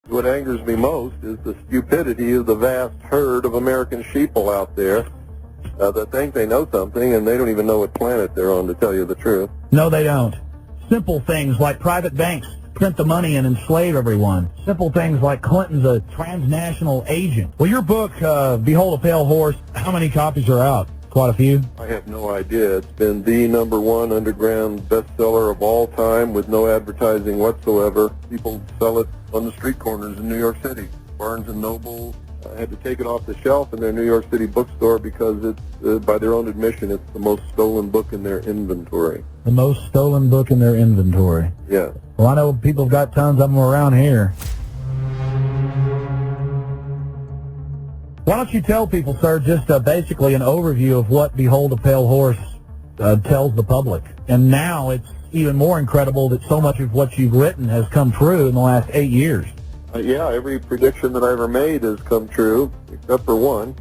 What angers me most is the stupidity of the vast herd of American sheeple out there that think they know something, and they don't even know what planet they're on, to tell you the truth. No, they don't. Simple things like private banks print the money and enslave everyone. Simple things like Clinton's a transnational agent. Well, your book, Behold a Pale Horse, how many copies are out? Quite a few? I have no idea. It's been the #1 underground bestseller of all time with no advertising whatsoever. People sell it on the street corners in New York City. Barnes & Noble had to take it off the shelf in their New York City bookstore because it's, by their own admission, it's the most stolen book in their inventory. The most stolen book in their inventory? Yeah. Well, I know people have got tons of them around here. Why don't you tell people, sir, just basically an overview of what Behold a Pale Horse tells the public? And now it's even more incredible that so much of what you've written has come true in the last 8 years. Yeah, every prediction that I ever made has come true, except for one.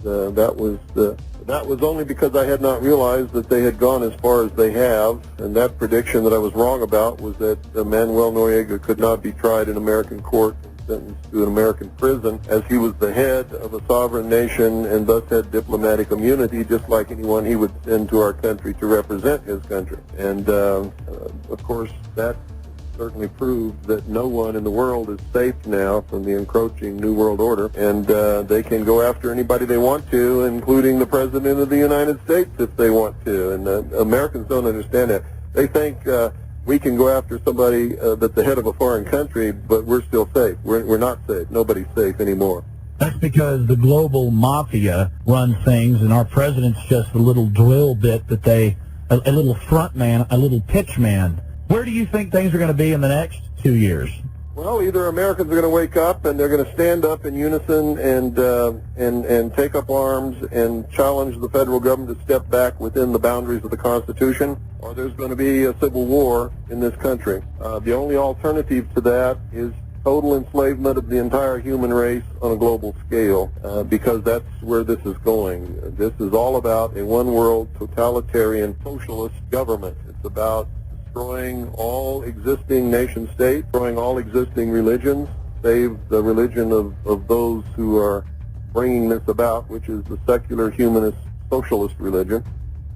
That was only because I had not realized that they had gone as far as they have, and that prediction that I was wrong about was that Manuel Noriega could not be tried in American court and sentenced to an American prison, as he was the head of a sovereign nation and thus had diplomatic immunity, just like anyone he would send to our country to represent his country. And, of course, that certainly proved that no one in the world is safe now from the encroaching New World Order, and they can go after anybody they want to, including the President of the United States if they want to. And Americans don't understand that. They think we can go after somebody that's the head of a foreign country, but we're still safe. We're not safe. Nobody's safe anymore. That's because the global mafia runs things, and our president's just a little drill bit that a little front man, a little pitch man. Where do you think things are going to be in the next 2 years? Well, either Americans are going to wake up and they're going to stand up in unison and take up arms and challenge the federal government to step back within the boundaries of the Constitution, or there's going to be a civil war in this country. The only alternative to that is total enslavement of the entire human race on a global scale, because that's where this is going. This is all about a one-world totalitarian socialist government. It's about destroying all existing nation-states, destroying all existing religions, save the religion of those who are bringing this about, which is the secular, humanist, socialist religion.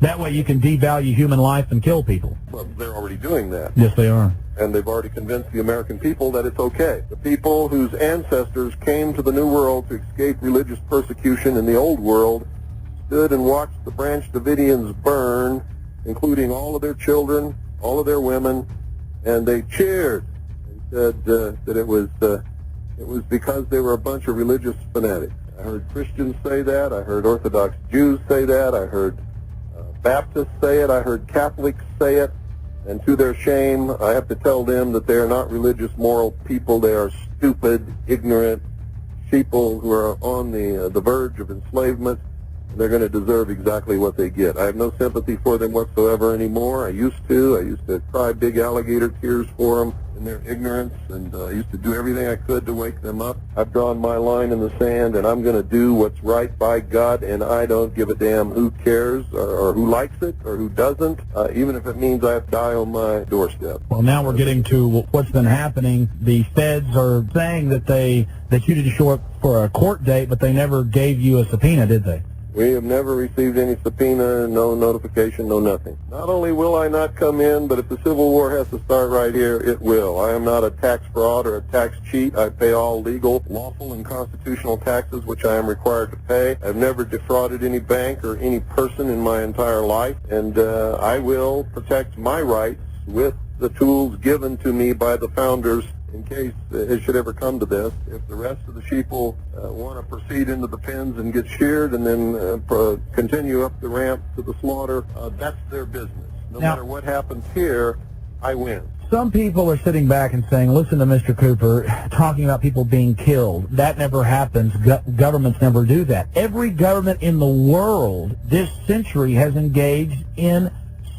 That way you can devalue human life and kill people. Well, they're already doing that. Yes, they are. And they've already convinced the American people that it's okay. The people whose ancestors came to the New World to escape religious persecution in the Old World stood and watched the Branch Davidians burn, including all of their children, all of their women, and they cheered and said that it was because they were a bunch of religious fanatics. I heard Christians say that. I heard Orthodox Jews say that. I heard Baptists say it. I heard Catholics say it. And to their shame, I have to tell them that they are not religious, moral people. They are stupid, ignorant people who are on the verge of enslavement. They're going to deserve exactly what they get. I have no sympathy for them whatsoever anymore. I used to cry big alligator tears for them in their ignorance, and I used to do everything I could to wake them up. I've drawn my line in the sand, and I'm going to do what's right by God, and I don't give a damn who cares or who likes it or who doesn't, even if it means I have to die on my doorstep. Well, now we're getting to what's been happening. The feds are saying that you didn't show up for a court date, but they never gave you a subpoena, did they? We have never received any subpoena, no notification, no nothing. Not only will I not come in, but if the Civil War has to start right here, it will. I am not a tax fraud or a tax cheat. I pay all legal, lawful, and constitutional taxes, which I am required to pay. I've never defrauded any bank or any person in my entire life, and I will protect my rights with the tools given to me by the founders in case it should ever come to this. If the rest of the sheeple want to proceed into the pens and get sheared and then continue up the ramp to the slaughter, that's their business. No matter what happens here, I win. Some people are sitting back and saying, listen to Mr. Cooper talking about people being killed. That never happens. Governments never do that. Every government in the world this century has engaged in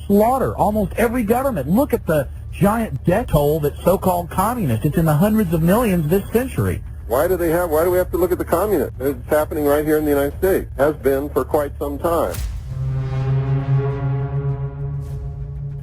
slaughter. Almost every government. Look at the giant death toll that's so-called communist. It's in the hundreds of millions this century. Why do we have to look at the communists? It's happening right here in the United States. Has been for quite some time.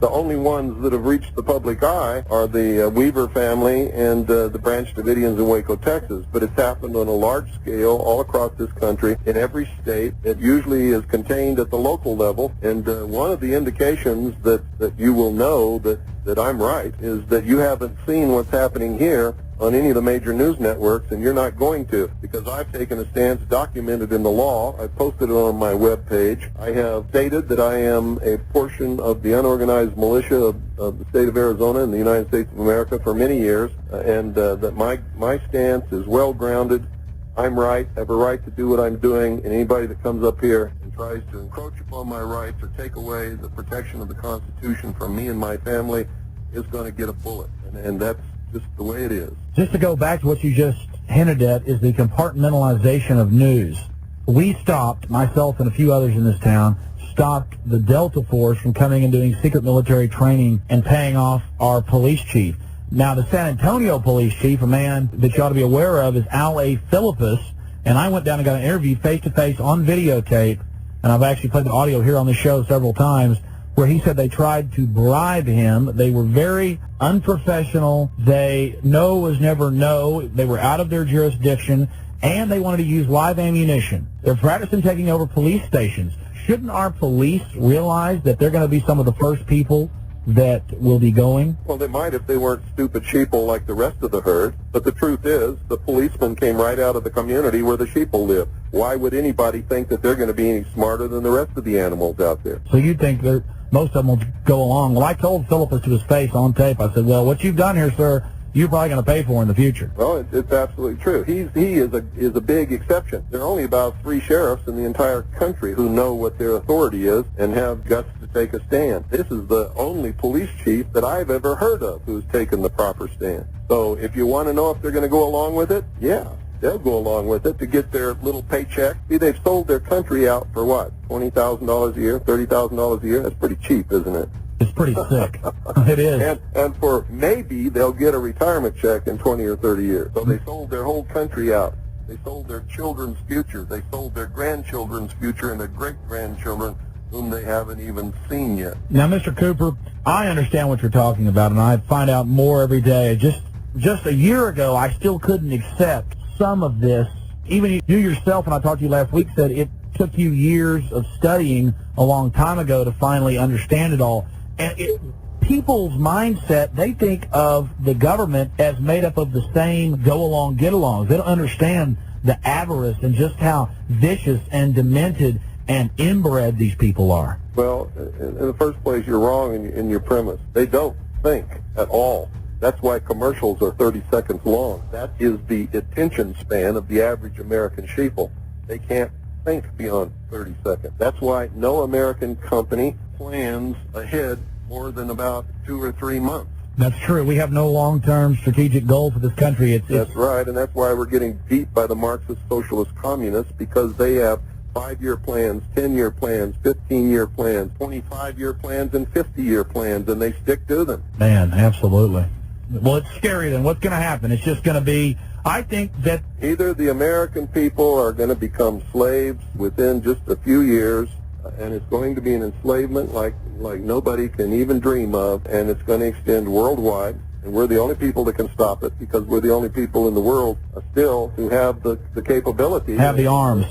The only ones that have reached the public eye are the Weaver family and the Branch Davidians in Waco, Texas. But it's happened on a large scale all across this country, in every state. It usually is contained at the local level. And one of the indications that you will know that I'm right is that you haven't seen what's happening here on any of the major news networks, and you're not going to, because I've taken a stance documented in the law. I've posted it on my webpage. I have stated that I am a portion of the unorganized militia of the state of Arizona in the United States of America for many years, and that my stance is well-grounded. I'm right, have a right to do what I'm doing, and anybody that comes up here and tries to encroach upon my rights or take away the protection of the Constitution from me and my family is going to get a bullet, and that's just the way it is. Just to go back to what you just hinted at is the compartmentalization of news. We stopped, myself and a few others in this town, stopped the Delta Force from coming and doing secret military training and paying off our police chief. Now, the San Antonio police chief, a man that you ought to be aware of, is Al A. Philippus, and I went down and got an interview face-to-face on videotape, and I've actually played the audio here on the show several times, where he said they tried to bribe him. They were very unprofessional. No was never no. They were out of their jurisdiction, and they wanted to use live ammunition. They're practicing taking over police stations. Shouldn't our police realize that they're going to be some of the first people that will be going? Well, they might if they weren't stupid sheeple like the rest of the herd. But the truth is, the policemen came right out of the community where the sheeple live. Why would anybody think that they're going to be any smarter than the rest of the animals out there? So you think that most of them will go along? Well, I told Philippus to his face on tape, I said, well, what you've done here, sir, you're probably going to pay for in the future. Well, it's absolutely true. He is a big exception. There are only about 3 sheriffs in the entire country who know what their authority is and have guts to take a stand. This is the only police chief that I've ever heard of who's taken the proper stand. So if you want to know if they're going to go along with it, yeah, they'll go along with it to get their little paycheck. See, they've sold their country out for what, $20,000 a year, $30,000 a year? That's pretty cheap, isn't it? It's pretty sick. It is. And for maybe they'll get a retirement check in 20 or 30 years. So they sold their whole country out. They sold their children's future. They sold their grandchildren's future and their great-grandchildren whom they haven't even seen yet. Now, Mr. Cooper, I understand what you're talking about, and I find out more every day. Just a year ago, I still couldn't accept some of this. Even you yourself, when I talked to you last week, said it took you years of studying a long time ago to finally understand it all. And people's mindset, they think of the government as made up of the same go-along, get-alongs. They don't understand the avarice and just how vicious and demented and inbred these people are. Well, in the first place, you're wrong in your premise. They don't think at all. That's why commercials are 30 seconds long. That is the attention span of the average American sheeple. They can't think beyond 30 seconds. That's why no American company plans ahead more than about 2 or 3 months. That's true. We have no long-term strategic goal for this country. That's right, and that's why we're getting beat by the Marxist socialist communists, because they have 5-year plans, 10-year plans, 15-year plans, 25-year plans, and 50-year plans, and they stick to them. Man, absolutely. Well, it's scary then. What's going to happen? It's just going to be, I think that either the American people are going to become slaves within just a few years, and it's going to be an enslavement like nobody can even dream of, and it's going to extend worldwide, and we're the only people that can stop it, because we're the only people in the world still who have the capability, have the arms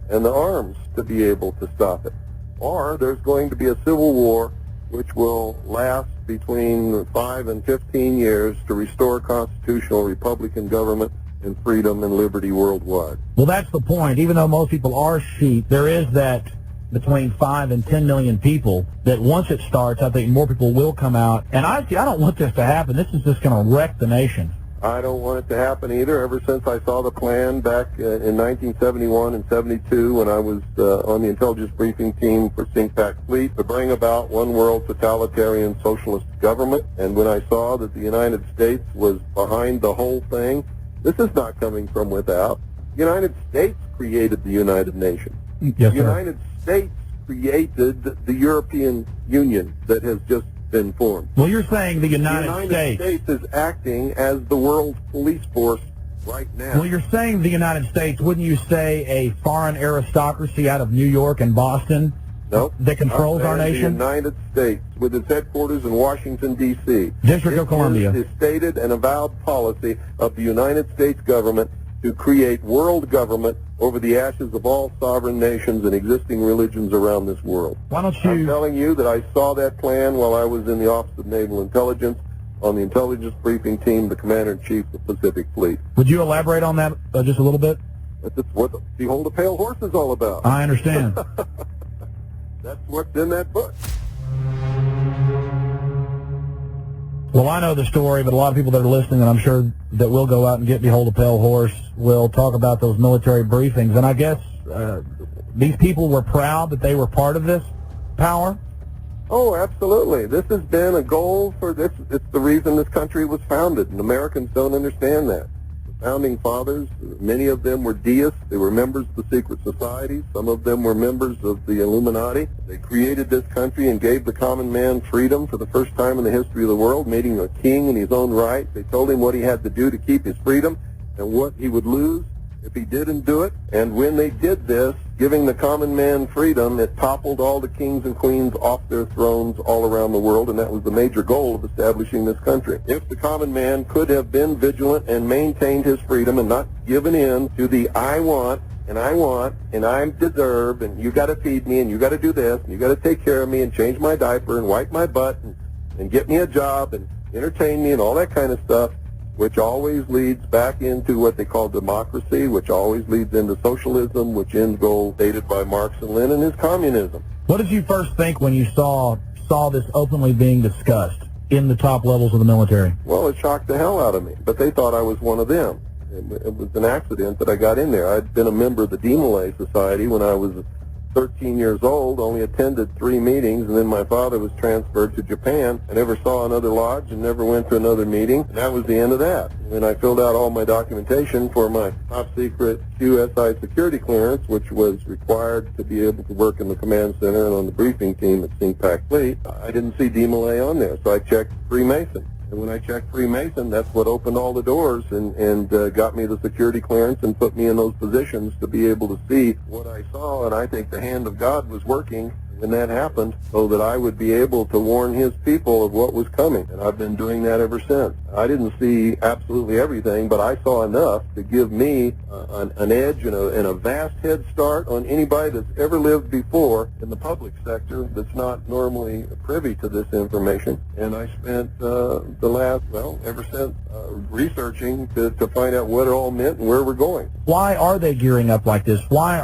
and the arms to be able to stop it. Or there's going to be a civil war which will last between 5 and 15 years to restore constitutional Republican government and freedom and liberty worldwide. Well, that's the point. Even though most people are sheep, there is that between 5 and 10 million people that once it starts, I think more people will come out. And I don't want this to happen. This is just going to wreck the nation. I don't want it to happen either. Ever since I saw the plan back in 1971 and 72 when I was on the intelligence briefing team for CINCPAC Fleet to bring about one world totalitarian socialist government, and when I saw that the United States was behind the whole thing, this is not coming from without. The United States created the United Nations. Yes, the sir. United States created the European Union that has just been formed. Well, you're saying the United States is acting as the world's police force right now. Well, you're saying the United States, wouldn't you say a foreign aristocracy out of New York and Boston? that controls our nation? The United States, with its headquarters in Washington, D.C. District of Columbia. It is the stated and avowed policy of the United States government to create world government over the ashes of all sovereign nations and existing religions around this world. Why don't you... I'm telling you that I saw that plan while I was in the Office of Naval Intelligence on the intelligence briefing team, the Commander-in-Chief of the Pacific Fleet. Would you elaborate on that just a little bit? That's what the Behold a Pale Horse is all about. I understand. That's what's in that book. Well, I know the story, but a lot of people that are listening, and I'm sure that will go out and get Behold a Pale Horse, will talk about those military briefings. And I guess these people were proud that they were part of this power? Oh, absolutely. This has been a goal for this. It's the reason this country was founded, and Americans don't understand that. The founding fathers, many of them were deists. They were members of the secret societies. Some of them were members of the Illuminati. They created this country and gave the common man freedom for the first time in the history of the world, made him a king in his own right. They told him what he had to do to keep his freedom and what he would lose if he didn't do it. And when they did this, giving the common man freedom, it toppled all the kings and queens off their thrones all around the world, and that was the major goal of establishing this country. If the common man could have been vigilant and maintained his freedom and not given in to the I want, and I deserve, and you got to feed me, and you got to do this, and you got to take care of me, and change my diaper, and wipe my butt, and get me a job, and entertain me, and all that kind of stuff, which always leads back into what they call democracy, which always leads into socialism, which end goal stated by Marx and Lenin is communism. What did you first think when you saw this openly being discussed in the top levels of the military? Well, it shocked the hell out of me, but they thought I was one of them. It was an accident that I got in there. I'd been a member of the Demolay Society when I was 13 years old, only attended 3 meetings, and then my father was transferred to Japan. I never saw another lodge and never went to another meeting, and that was the end of that. And I filled out all my documentation for my top-secret QSI security clearance, which was required to be able to work in the command center and on the briefing team at CPAC Fleet. I didn't see Demolay on there, so I checked Freemason. And when I checked Freemason, that's what opened all the doors and got me the security clearance and put me in those positions to be able to see what I saw. And I think the hand of God was working when that happened so that I would be able to warn his people of what was coming. And I've been doing that ever since. I didn't see absolutely everything, but I saw enough to give me an edge and a vast head start on anybody that's ever lived before in the public sector that's not normally privy to this information. And I spent ever since researching to find out what it all meant and where we're going. Why are they gearing up like this? Why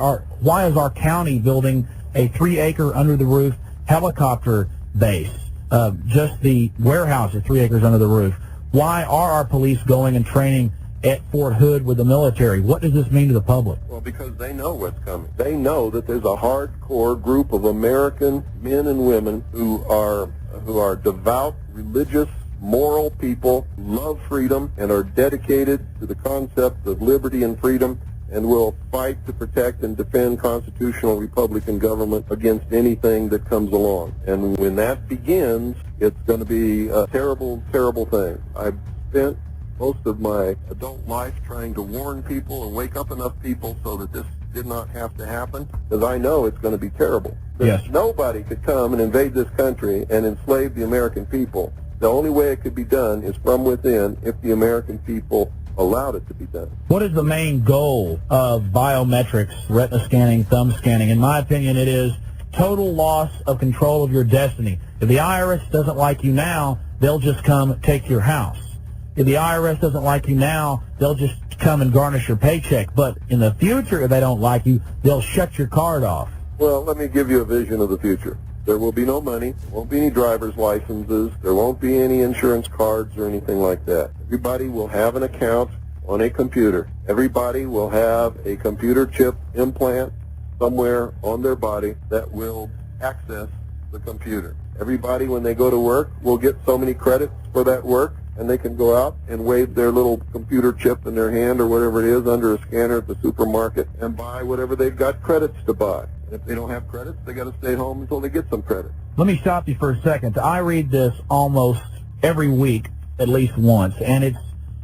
is our county building a 3-acre under-the-roof helicopter base? Just the warehouse is 3 acres under the roof. Why are our police going and training at Fort Hood with the military? What does this mean to the public? Well, because they know what's coming. They know that there's a hardcore group of American men and women who are devout, religious, moral people, who love freedom, and are dedicated to the concept of liberty and freedom, and will fight to protect and defend constitutional Republican government against anything that comes along. And when that begins, it's going to be a terrible, terrible thing. I've spent most of my adult life trying to warn people and wake up enough people so that this did not have to happen, because I know it's going to be terrible. Yes. Nobody could come and invade this country and enslave the American people. The only way it could be done is from within if the American people allowed it to be done. What is the main goal of biometrics, retina scanning, thumb scanning? In my opinion, it is total loss of control of your destiny. If the IRS doesn't like you now, they'll just come take your house. If the IRS doesn't like you now, they'll just come and garnish your paycheck. But in the future, if they don't like you, they'll shut your card off. Well, let me give you a vision of the future. There will be no money. There won't be any driver's licenses. There won't be any insurance cards or anything like that. Everybody will have an account on a computer. Everybody will have a computer chip implant somewhere on their body that will access the computer. Everybody, when they go to work, will get so many credits for that work, and they can go out and wave their little computer chip in their hand or whatever it is under a scanner at the supermarket and buy whatever they've got credits to buy. If they don't have credits, they got to stay home until they get some credit. Let me stop you for a second. I read this almost every week, at least once, and it's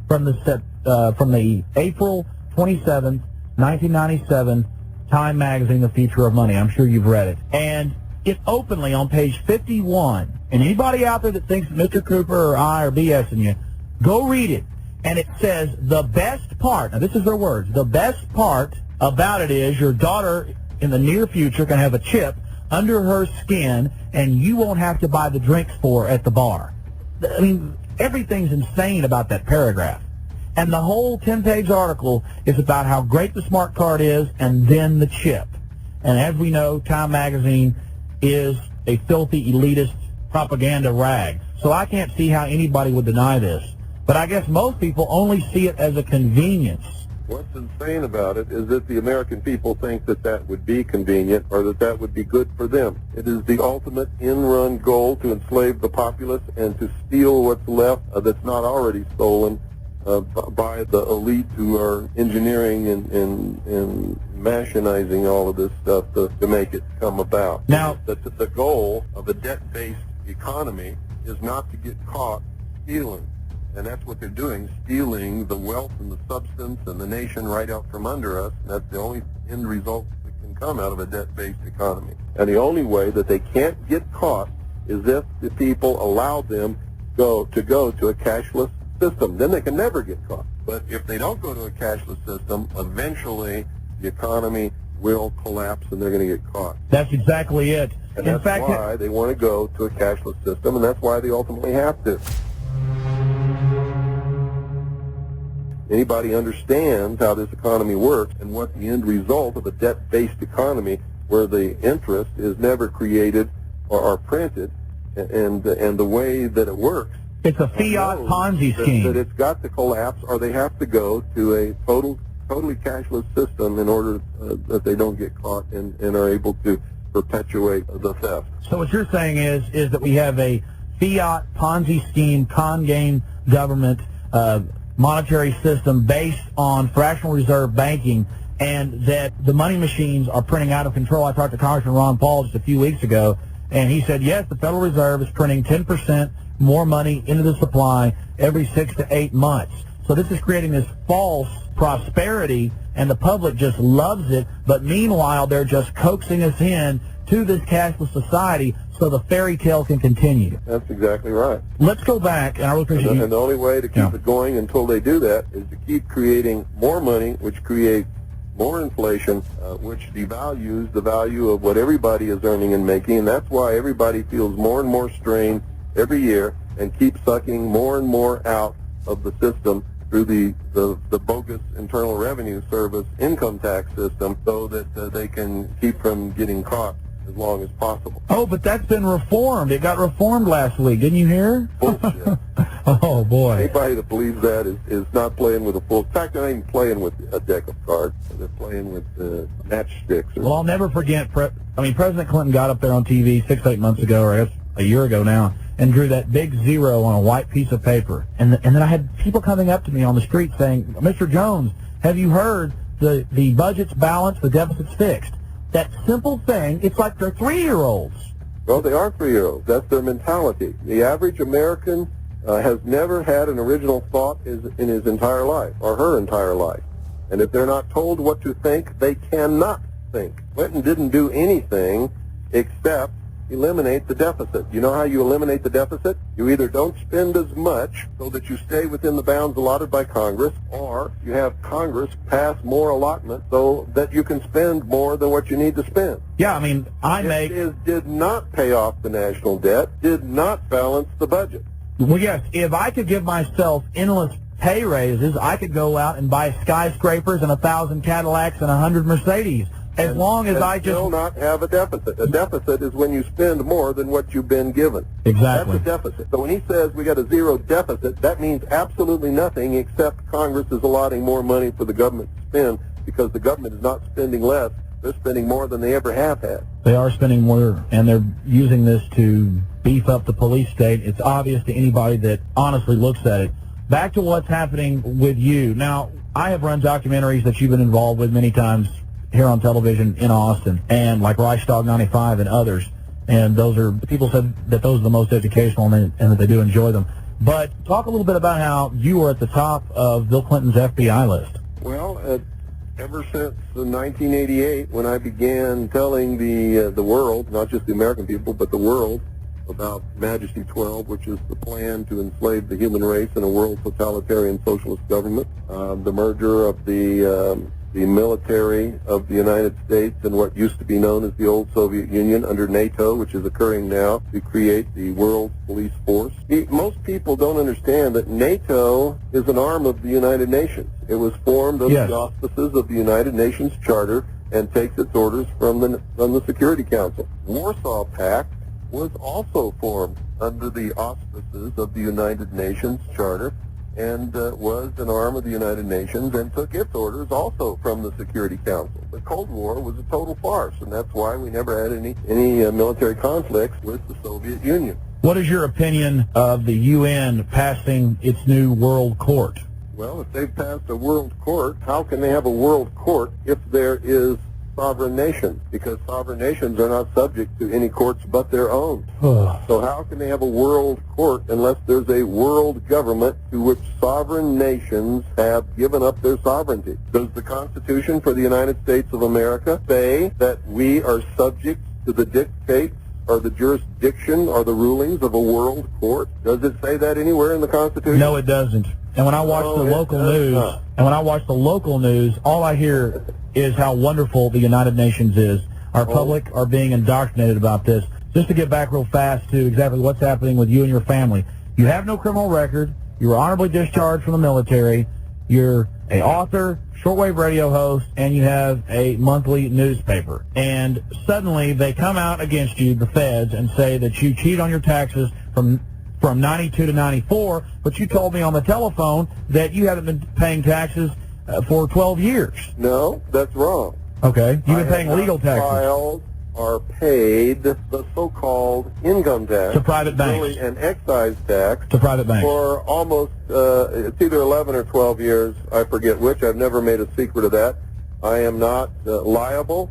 from the April 27th, 1997 Time Magazine, The Future of Money. I'm sure you've read it. And it openly on page 51. And anybody out there that thinks Mr. Cooper or I are BSing you, go read it. And it says the best part, now this is their words, the best part about it is your daughter in the near future can have a chip under her skin and you won't have to buy the drinks for her at the bar. I mean, everything's insane about that paragraph. And the whole 10-page article is about how great the smart card is and then the chip. And as we know, Time Magazine is a filthy, elitist propaganda rag. So I can't see how anybody would deny this. But I guess most people only see it as a convenience. What's insane about it is that the American people think that that would be convenient or that that would be good for them. It is the ultimate in-run goal to enslave the populace and to steal what's left that's not already stolen by the elite who are engineering and machinizing all of this stuff to make it come about. Now, the goal of a debt-based economy is not to get caught stealing. And that's what they're doing, stealing the wealth and the substance and the nation right out from under us. And that's the only end result that can come out of a debt-based economy. And the only way that they can't get caught is if the people allow them to go to a cashless system. Then they can never get caught. But if they don't go to a cashless system, eventually the economy will collapse and they're going to get caught. That's exactly it. And that's why they want to go to a cashless system, and that's why they ultimately have to. Anybody understands how this economy works and what the end result of a debt-based economy where the interest is never created or printed and the way that it works. It's a fiat Ponzi scheme. That it's got to collapse or they have to go to a totally cashless system in order that they don't get caught and are able to perpetuate the theft. So what you're saying is that we have a fiat Ponzi scheme, con game government, monetary system based on fractional reserve banking, and that the money machines are printing out of control. I talked to Congressman Ron Paul just a few weeks ago, and he said, yes, the Federal Reserve is printing 10% more money into the supply every 6 to 8 months. So this is creating this false prosperity, and the public just loves it, but meanwhile, they're just coaxing us in to this cashless society so the fairy tale can continue. That's exactly right. Let's go back, and I really appreciate you. And the only way to keep it going until they do that is to keep creating more money, which creates more inflation, which devalues the value of what everybody is earning and making, and that's why everybody feels more and more strain every year and keeps sucking more and more out of the system through the bogus Internal Revenue Service income tax system so that they can keep from getting caught as long as possible. Oh, but that's been reformed. It got reformed last week. Didn't you hear? Bullshit. Oh, boy. Anybody that believes that is not playing with a full... In fact, they're not even playing with a deck of cards. They're playing with matchsticks. Well, I'll never forget... President Clinton got up there on TV 6 to 8 months ago, or I guess a year ago now, and drew that big zero on a white piece of paper. And then I had people coming up to me on the street saying, Mr. Jones, have you heard the budget's balanced, the deficit's fixed? That simple thing, it's like they're 3-year-olds. Well, they are 3-year-olds. That's their mentality. The average American has never had an original thought in his entire life, or her entire life. And if they're not told what to think, they cannot think. Clinton didn't do anything except eliminate the deficit. You know how you eliminate the deficit? You either don't spend as much so that you stay within the bounds allotted by Congress, or you have Congress pass more allotment so that you can spend more than what you need to spend. Yeah, I mean, Did not pay off the national debt, did not balance the budget. Well, yes, if I could give myself endless pay raises, I could go out and buy skyscrapers and 1,000 Cadillacs and 100 Mercedes. As long as I just... still not have a deficit. A deficit is when you spend more than what you've been given. Exactly. That's a deficit. So when he says we got a zero deficit, that means absolutely nothing except Congress is allotting more money for the government to spend because the government is not spending less. They're spending more than they ever have had. They are spending more, and they're using this to beef up the police state. It's obvious to anybody that honestly looks at it. Back to what's happening with you. Now, I have run documentaries that you've been involved with many times here on television in Austin, and like Reichstag 95 and others, and people said that those are the most educational and that they do enjoy them. But talk a little bit about how you were at the top of Bill Clinton's FBI list. Well, Ever since 1988, when I began telling the world, not just the American people, but the world, about Majesty 12, which is the plan to enslave the human race in a world totalitarian socialist government, the merger of the military of the United States and what used to be known as the old Soviet Union under Nato, which is occurring now, to create the world police force. Most people don't understand that Nato is an arm of the United Nations. It was formed under the auspices of the United Nations Charter and takes its orders from the Security Council. Warsaw Pact was also formed under the auspices of the United Nations Charter and was an arm of the United Nations and took its orders also from the Security Council. The Cold War was a total farce, and that's why we never had any military conflicts with the Soviet Union. What is your opinion of the UN passing its new World Court? Well, if they've passed a world court, how can they have a world court if there is sovereign nations? Because sovereign nations are not subject to any courts but their own. So how can they have a world court unless there's a world government to which sovereign nations have given up their sovereignty? Does the Constitution for the United States of America say that we are subject to the dictates or the jurisdiction or the rulings of a world court? Does it say that anywhere in the Constitution? No, it doesn't. And when I watch the local news, all I hear is how wonderful the United Nations is. Our public are being indoctrinated about this. Just to get back real fast to exactly what's happening with you and your family. You have no criminal record. You were honorably discharged from the military. You're an author, shortwave radio host, and you have a monthly newspaper. And suddenly they come out against you, the feds, and say that you cheated on your taxes from 92 to 94, but you told me on the telephone that you haven't been paying taxes for 12 years. No, that's wrong. Okay. You've been paying legal taxes. Filed or paid the so-called income tax to private banks. Really an excise tax to private banks for almost it's either 11 or 12 years. I forget which. I've never made a secret of that. I am not liable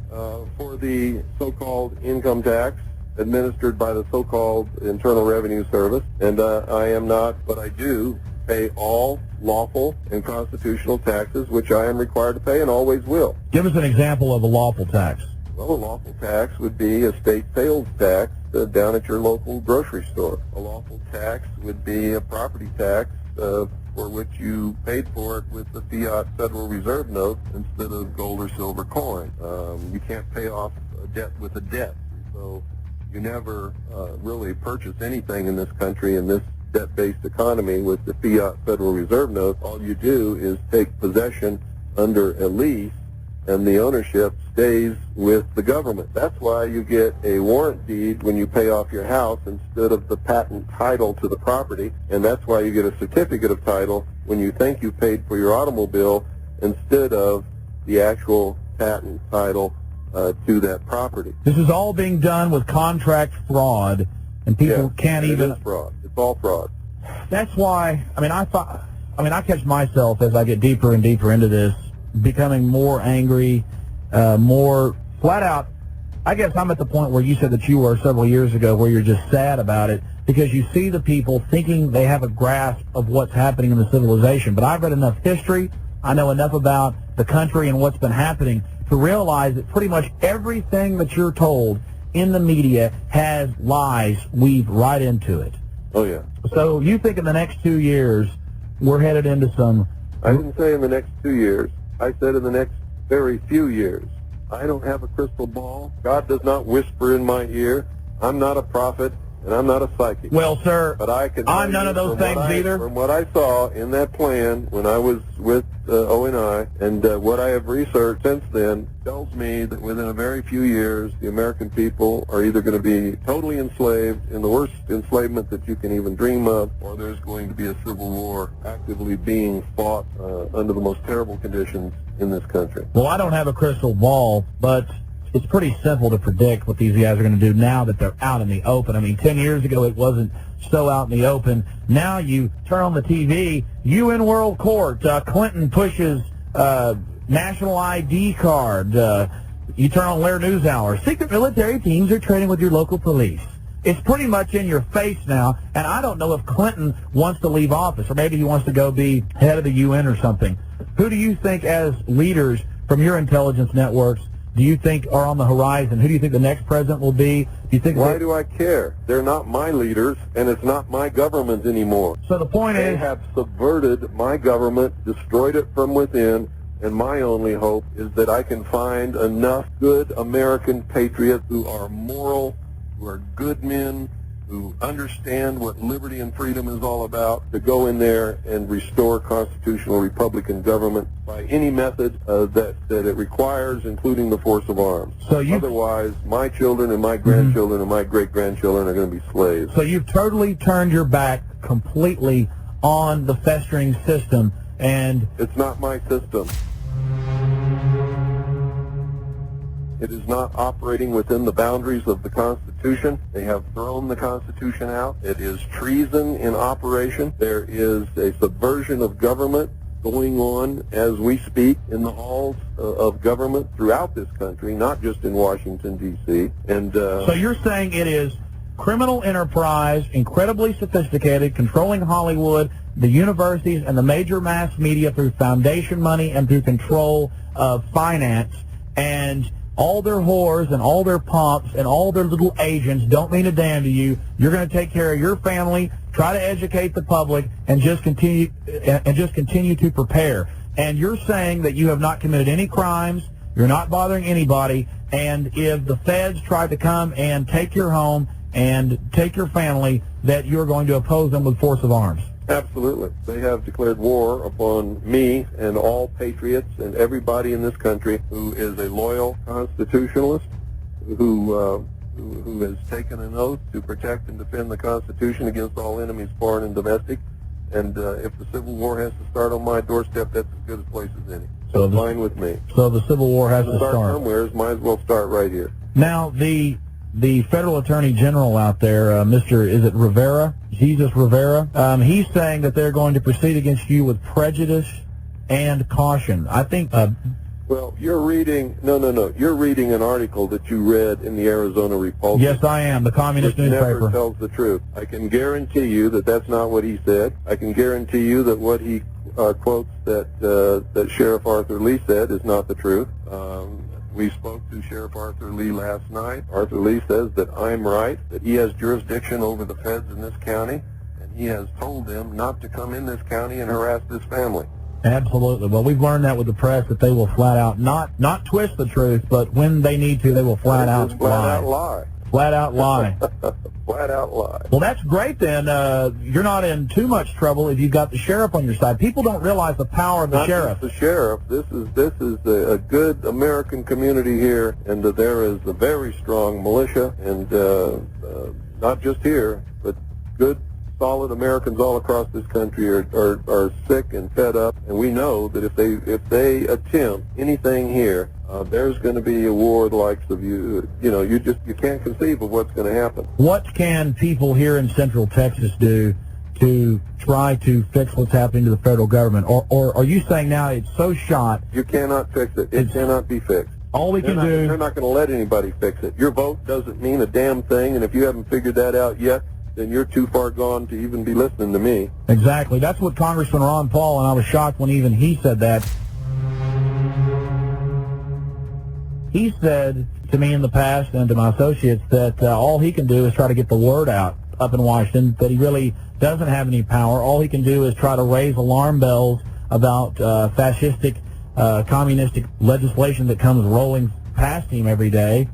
for the so-called income tax administered by the so-called Internal Revenue Service, and I am not, but I do pay all lawful and constitutional taxes, which I am required to pay and always will. Give us an example of a lawful tax. Well, a lawful tax would be a state sales tax down at your local grocery store. A lawful tax would be a property tax for which you paid for it with the fiat Federal Reserve note instead of gold or silver coin. You can't pay off a debt with a debt. So you never really purchase anything in this country in this debt-based economy with the fiat Federal Reserve note. All you do is take possession under a lease, and the ownership stays with the government. That's why you get a warrant deed when you pay off your house instead of the patent title to the property, and that's why you get a certificate of title when you think you paid for your automobile instead of the actual patent title to that property. This is all being done with contract fraud, and people can't even... It is fraud. It's all fraud. That's why, I catch myself as I get deeper and deeper into this, becoming more angry, more flat out. I guess I'm at the point where you said that you were several years ago, where you're just sad about it because you see the people thinking they have a grasp of what's happening in the civilization. But I've read enough history, I know enough about the country and what's been happening to realize that pretty much everything that you're told in the media has lies weaved right into it. Oh, yeah. So you think in the next 2 years we're headed into some... I didn't say in the next 2 years. I said in the next very few years. I don't have a crystal ball. God does not whisper in my ear. I'm not a prophet, and I'm not a psychic. Well, sir, but I'm none of those things either. From what I saw in that plan when I was with O&I, and what I have researched since then tells me that within a very few years, the American people are either going to be totally enslaved in the worst enslavement that you can even dream of, or there's going to be a civil war actively being fought under the most terrible conditions in this country. Well, I don't have a crystal ball, but it's pretty simple to predict what these guys are going to do now that they're out in the open. I mean, 10 years ago it wasn't so out in the open. Now you turn on the TV, UN World Court, Clinton pushes national ID card. You turn on Lair NewsHour. Secret military teams are training with your local police. It's pretty much in your face now, and I don't know if Clinton wants to leave office, or maybe he wants to go be head of the UN or something. Who do you think as leaders from your intelligence networks do you think are on the horizon? Who do you think the next president will be? Do you think? Why do I care? They're not my leaders, and it's not my government anymore. So the point They is, have subverted my government, destroyed it from within, and my only hope is that I can find enough good American patriots who are moral, who are good men, who understand what liberty and freedom is all about, to go in there and restore constitutional Republican government by any method that it requires, including the force of arms. So otherwise, my children and my grandchildren and my great-grandchildren are going to be slaves. So you've totally turned your back completely on the festering system, and it's not my system. It is not operating within the boundaries of the Constitution. They have thrown the Constitution out. It is treason in operation. There is a subversion of government going on as we speak in the halls of government throughout this country, not just in Washington, D.C. And so you're saying it is criminal enterprise, incredibly sophisticated, controlling Hollywood, the universities, and the major mass media through foundation money and through control of finance, and all their whores and all their pomps and all their little agents don't mean a damn to you. You're going to take care of your family, try to educate the public, and just continue to prepare. And you're saying that you have not committed any crimes, you're not bothering anybody, and if the feds try to come and take your home and take your family, that you're going to oppose them with force of arms. Absolutely. They have declared war upon me and all patriots and everybody in this country who is a loyal constitutionalist, who has taken an oath to protect and defend the Constitution against all enemies, foreign and domestic. And if the Civil War has to start on my doorstep, that's as good a place as any. So it's fine with me. So the Civil War has to start somewhere. Might as well start right here. Now, the federal attorney general out there, Mr. Is it Rivera? Jesus Rivera? He's saying that they're going to proceed against you with prejudice and caution. I think... well, you're reading... No. You're reading an article that you read in the Arizona Republic. Yes, I am. The communist newspaper. Never tells the truth. I can guarantee you that that's not what he said. I can guarantee you that what he quotes that Sheriff Arthur Lee said is not the truth. We spoke to Sheriff Arthur Lee last night. Arthur Lee says that I'm right, that he has jurisdiction over the feds in this county, and he has told them not to come in this county and harass this family. Absolutely. Well, we've learned that with the press, that they will flat out not twist the truth, but when they need to, they will flat out lie. Flat out lie. Flat out lie. Flat out lie. Well, that's great then. You're not in too much trouble if you've got the sheriff on your side. People don't realize the power of the sheriff. Not just the sheriff. This is a good American community here, and there is a very strong militia, and not just here, but good, solid Americans all across this country are sick and fed up, and we know that if they attempt anything here, there's going to be a war the likes of you can't conceive of what's going to happen. What can people here in Central Texas do to try to fix what's happening to the federal government? Or are you saying now it's so shot? You cannot fix it. It cannot be fixed. All we can do... They're not going to let anybody fix it. Your vote doesn't mean a damn thing, and if you haven't figured that out yet, then you're too far gone to even be listening to me. Exactly. That's what Congressman Ron Paul, and I was shocked when even he said that. He said to me in the past and to my associates that all he can do is try to get the word out up in Washington, that he really doesn't have any power. All he can do is try to raise alarm bells about fascistic, communistic legislation that comes rolling past him every day.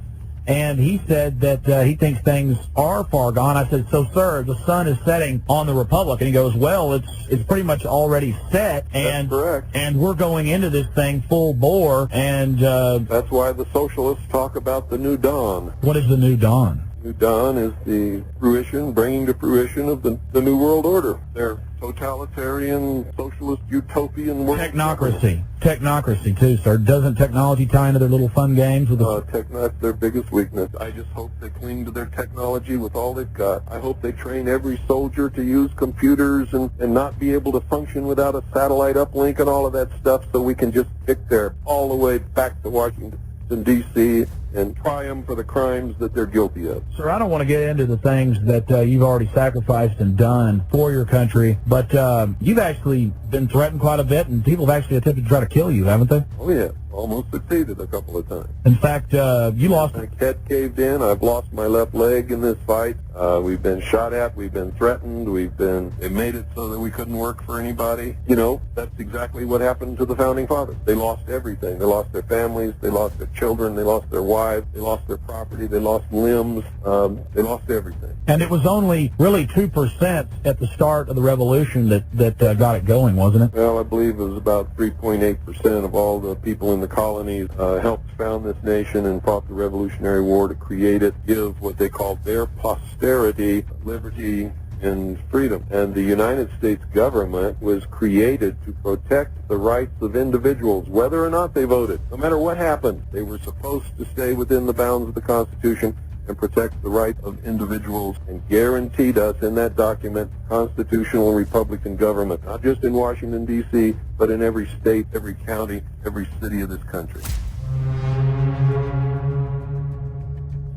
And he said that he thinks things are far gone. I said, so, sir, the sun is setting on the Republic. And he goes, well, it's pretty much already set. And, that's correct. And we're going into this thing full bore. And that's why the socialists talk about the new dawn. What is the new dawn? New dawn is the bringing to fruition of the New World Order. Their totalitarian, socialist, utopian world. Technocracy, too, sir. Doesn't technology tie into their little fun games? That's their biggest weakness. I just hope they cling to their technology with all they've got. I hope they train every soldier to use computers and not be able to function without a satellite uplink and all of that stuff, so we can just pick their all the way back to Washington, D.C., and try them for the crimes that they're guilty of. Sir, I don't want to get into the things that you've already sacrificed and done for your country, but you've actually been threatened quite a bit, and people have actually attempted to try to kill you, haven't they? Oh, yeah. almost succeeded a couple of times. In fact, you lost... My head caved in. I've lost my left leg in this fight. We've been shot at. We've been threatened. They made it so that we couldn't work for anybody. You know, that's exactly what happened to the Founding Fathers. They lost everything. They lost their families. They lost their children. They lost their wives. They lost their property. They lost limbs. They lost everything. And it was only really 2% at the start of the revolution that got it going, wasn't it? Well, I believe it was about 3.8% of all the people in the colonies helped found this nation and fought the Revolutionary War to create it, give what they called their posterity liberty and freedom. And the United States government was created to protect the rights of individuals, whether or not they voted. No matter what happened, they were supposed to stay within the bounds of the Constitution and protect the rights of individuals, and guaranteed us in that document constitutional Republican government, not just in Washington, D.C., but in every state, every county, every city of this country.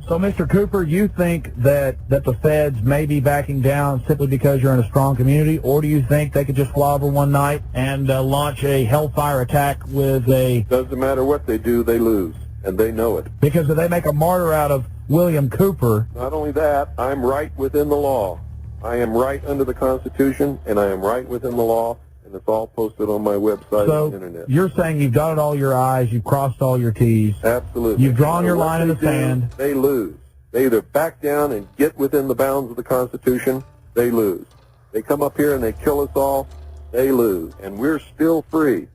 So, Mr. Cooper, you think that the feds may be backing down simply because you're in a strong community, or do you think they could just fly over one night and launch a hellfire attack with a... Doesn't matter what they do, they lose, and they know it. Because if they make a martyr out of William Cooper... Not only that, I'm right within the law. I am right under the Constitution, and I am right within the law, and it's all posted on my website on the Internet. You're saying you've dotted all your I's, you've crossed all your T's. Absolutely. You've drawn your line in the sand. They lose. They either back down and get within the bounds of the Constitution, they lose. They come up here and they kill us all, they lose. And we're still free.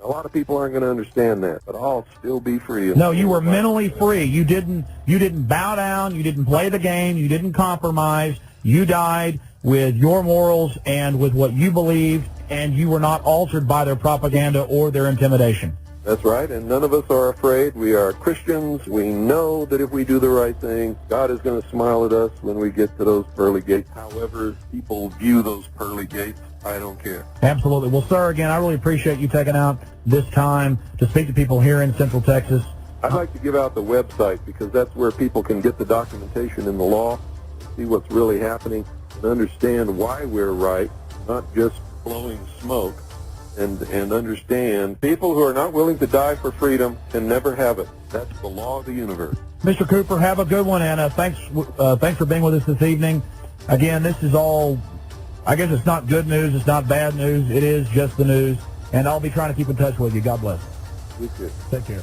A lot of people aren't going to understand that, but I'll still be free. No, you were mentally free. You didn't bow down. You didn't play the game. You didn't compromise. You died with your morals and with what you believed, and you were not altered by their propaganda or their intimidation. That's right, and none of us are afraid. We are Christians. We know that if we do the right thing, God is going to smile at us when we get to those pearly gates. However people view those pearly gates, I don't care. Absolutely. Well, sir, again, I really appreciate you taking out this time to speak to people here in Central Texas. I'd like to give out the website because that's where people can get the documentation in the law, see what's really happening, and understand why we're right, not just blowing smoke, and understand people who are not willing to die for freedom can never have it. That's the law of the universe. Mr. Cooper, have a good one, and thanks for being with us this evening. Again, this is all, I guess it's not good news, it's not bad news, it is just the news, and I'll be trying to keep in touch with you. God bless. You too. Take care.